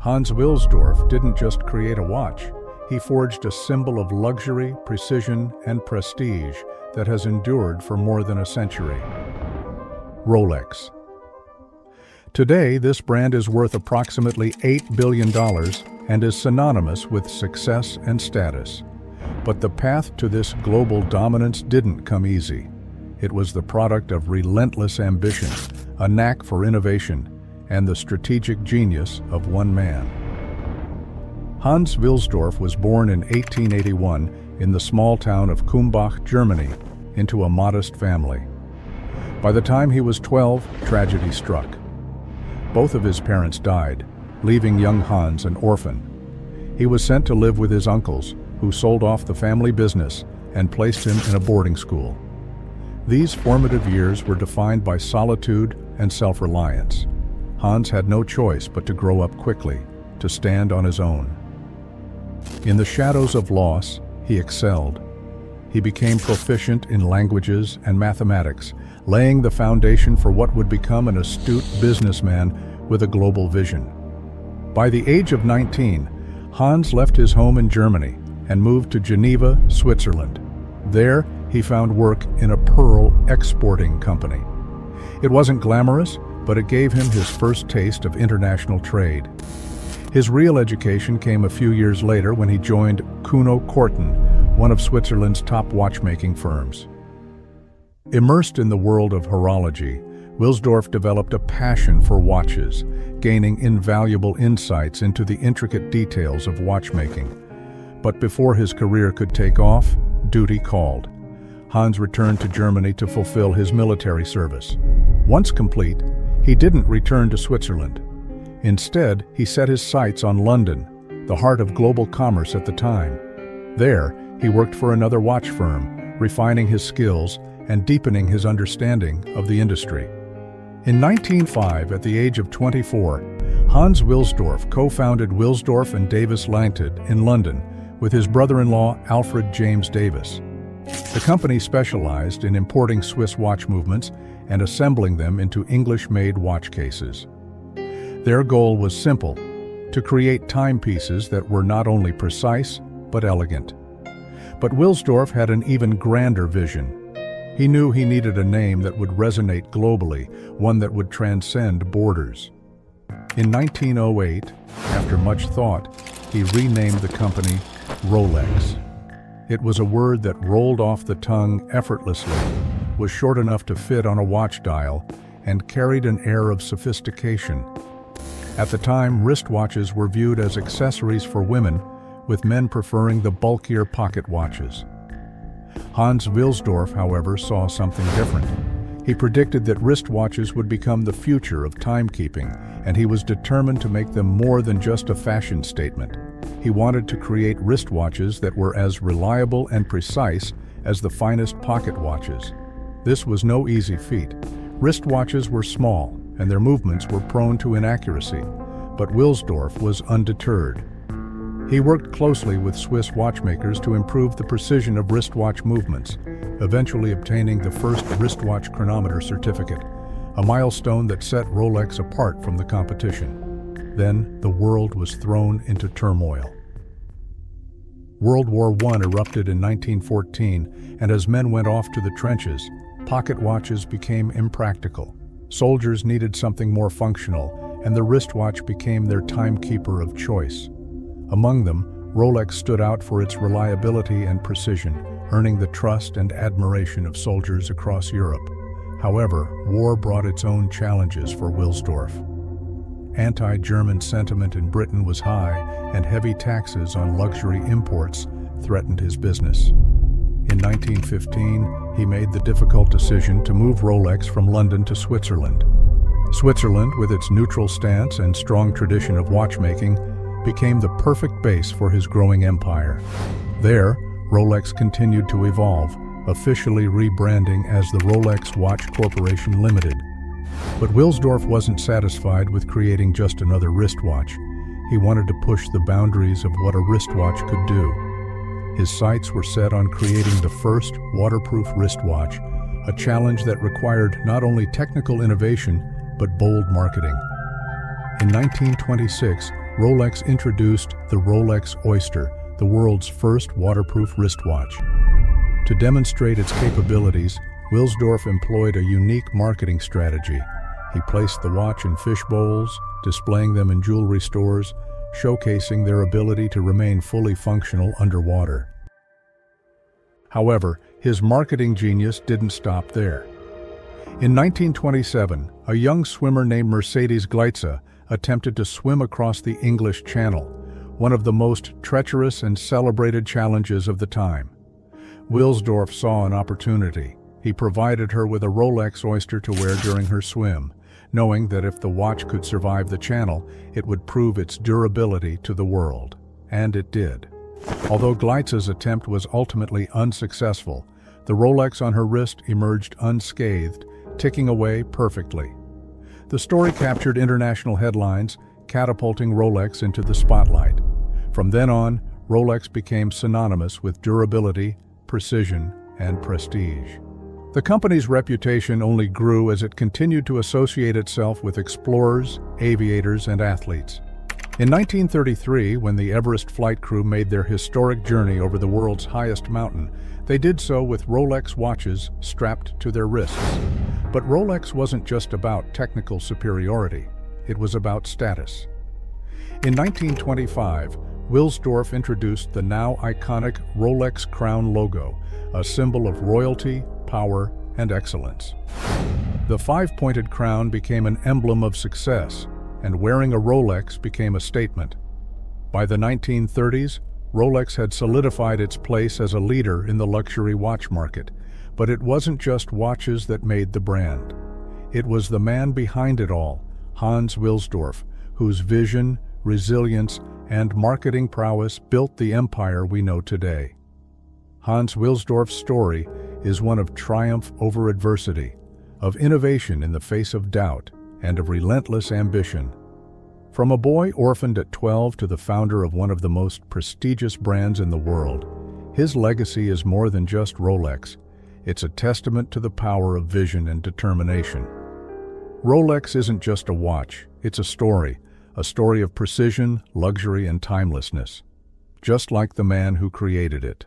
Hans Wilsdorf didn't just create a watch. He forged a symbol of luxury, precision, and prestige that has endured for more than a century. Rolex. Today, this brand is worth approximately $8 billion and is synonymous with success and status. But the path to this global dominance didn't come easy. It was the product of relentless ambition, a knack for innovation, and the strategic genius of one man. Hans Wilsdorf was born in 1881 in the small town of Kumbach, Germany, into a modest family. By the time he was 12, tragedy struck. Both of his parents died, leaving young Hans an orphan. He was sent to live with his uncles, who sold off the family business and placed him in a boarding school. These formative years were defined by solitude and self-reliance. Hans had no choice but to grow up quickly, to stand on his own. In the shadows of loss, he excelled. He became proficient in languages and mathematics, laying the foundation for what would become an astute businessman with a global vision. By the age of 19, Hans left his home in Germany and moved to Geneva, Switzerland. There, he found work in a pearl exporting company. It wasn't glamorous, but it gave him his first taste of international trade. His real education came a few years later when he joined Kuno Korten, one of Switzerland's top watchmaking firms. Immersed in the world of horology, Wilsdorf developed a passion for watches, gaining invaluable insights into the intricate details of watchmaking. But before his career could take off, duty called. Hans returned to Germany to fulfill his military service. Once complete, he didn't return to Switzerland. Instead, he set his sights on London, the heart of global commerce at the time. There, he worked for another watch firm, refining his skills and deepening his understanding of the industry. In 1905, at the age of 24, Hans Wilsdorf co-founded Wilsdorf and Davis Limited in London with his brother-in-law Alfred James Davis. The company specialized in importing Swiss watch movements and assembling them into English-made watch cases. Their goal was simple: to create timepieces that were not only precise, but elegant. But Wilsdorf had an even grander vision. He knew he needed a name that would resonate globally, one that would transcend borders. In 1908, after much thought, he renamed the company Rolex. It was a word that rolled off the tongue effortlessly, was short enough to fit on a watch dial, and carried an air of sophistication. At the time, wristwatches were viewed as accessories for women, with men preferring the bulkier pocket watches. Hans Wilsdorf, however, saw something different. He predicted that wristwatches would become the future of timekeeping, and he was determined to make them more than just a fashion statement. He wanted to create wristwatches that were as reliable and precise as the finest pocket watches. This was no easy feat. Wristwatches were small, and their movements were prone to inaccuracy, but Wilsdorf was undeterred. He worked closely with Swiss watchmakers to improve the precision of wristwatch movements, eventually obtaining the first wristwatch chronometer certificate, a milestone that set Rolex apart from the competition. Then, the world was thrown into turmoil. World War I erupted in 1914, and as men went off to the trenches, pocket watches became impractical. Soldiers needed something more functional, and the wristwatch became their timekeeper of choice. Among them, Rolex stood out for its reliability and precision, earning the trust and admiration of soldiers across Europe. However, war brought its own challenges for Wilsdorf. Anti-German sentiment in Britain was high, and heavy taxes on luxury imports threatened his business. In 1915, he made the difficult decision to move Rolex from London to Switzerland. Switzerland, with its neutral stance and strong tradition of watchmaking, became the perfect base for his growing empire. There, Rolex continued to evolve, officially rebranding as the Rolex Watch Corporation Limited. But Wilsdorf wasn't satisfied with creating just another wristwatch. He wanted to push the boundaries of what a wristwatch could do. His sights were set on creating the first waterproof wristwatch, a challenge that required not only technical innovation, but bold marketing. In 1926, Rolex introduced the Rolex Oyster, the world's first waterproof wristwatch. To demonstrate its capabilities, Wilsdorf employed a unique marketing strategy. He placed the watch in fish bowls, displaying them in jewelry stores, showcasing their ability to remain fully functional underwater. However, his marketing genius didn't stop there. In 1927, a young swimmer named Mercedes Gleitze attempted to swim across the English Channel, one of the most treacherous and celebrated challenges of the time. Wilsdorf saw an opportunity. He provided her with a Rolex Oyster to wear during her swim, knowing that if the watch could survive the channel, it would prove its durability to the world. And it did. Although Gleitze's attempt was ultimately unsuccessful, the Rolex on her wrist emerged unscathed, ticking away perfectly. The story captured international headlines, catapulting Rolex into the spotlight. From then on, Rolex became synonymous with durability, precision, and prestige. The company's reputation only grew as it continued to associate itself with explorers, aviators, and athletes. In 1933, when the Everest flight crew made their historic journey over the world's highest mountain, they did so with Rolex watches strapped to their wrists. But Rolex wasn't just about technical superiority, it was about status. In 1925, Wilsdorf introduced the now iconic Rolex crown logo, a symbol of royalty, power, and excellence. The five-pointed crown became an emblem of success, and wearing a Rolex became a statement. By the 1930s, Rolex had solidified its place as a leader in the luxury watch market, but it wasn't just watches that made the brand. It was the man behind it all, Hans Wilsdorf, whose vision, resilience, and marketing prowess built the empire we know today. Hans Wilsdorf's story is one of triumph over adversity, of innovation in the face of doubt, and of relentless ambition. From a boy orphaned at 12 to the founder of one of the most prestigious brands in the world, his legacy is more than just Rolex. It's a testament to the power of vision and determination. Rolex isn't just a watch, it's a story of precision, luxury, and timelessness, just like the man who created it.